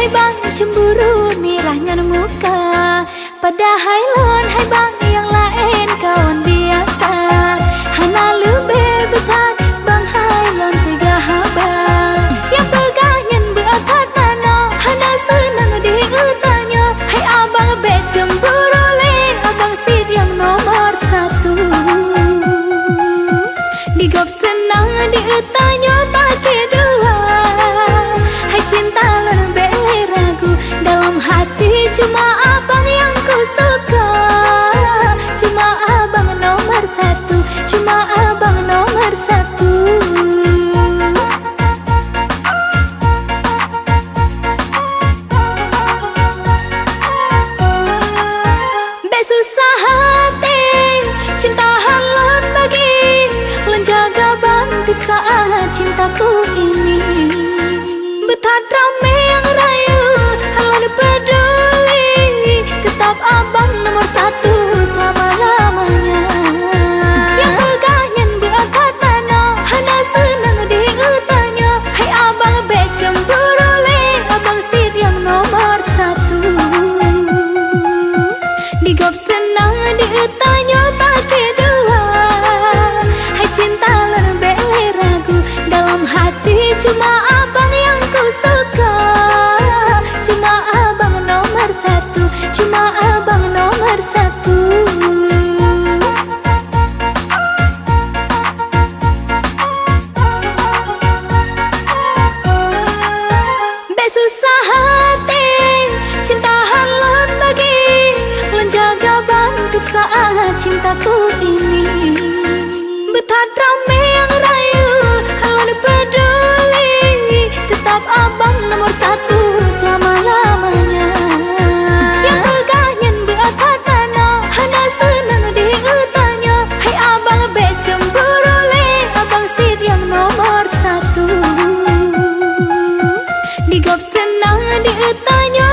hai bang cemburu mirahnya muka. Padahal lon hai bang yang lain kawan biasa. Hana lebih betat bang hai lon tiga habang. Yang pegangan beakat nano hana senang diutanya. Hai abang be cemburu leng abang sit yang nomor satu. Digop senang diutanya pakai dua. Hai cinta lon be ragu dalam hati cuma abang yang ku suka. Cuma abang nomor satu, cuma abang nomor satu. Be susah hati cinta halon bagi lon jaga bangkit saat cintaku ini. Betah rame yang rayu halon peduli tetap abang nomor satu selama-lamanya. Yang pegangan beakat nano hana senang diutanya. Hai abang be cemburu leng abang sit yang nomor satu. Digop senang diutanya pakai dua. Hai cinta lon be ragu dalam hati cuma abang yang ku suka. Cuma abang nomor satu, cuma abang nomor satu. Be susah hati cinta halon bagi lon jaga bangkit saat cintaku ini. Betah rame yang rayu halon peduli tetap abang nomor satu selama-lamanya. Yang pegangan beakat nano hana senang diutanya. Hai abang be cemburu leng abang sit yang nomor satu. Digop senang diutanya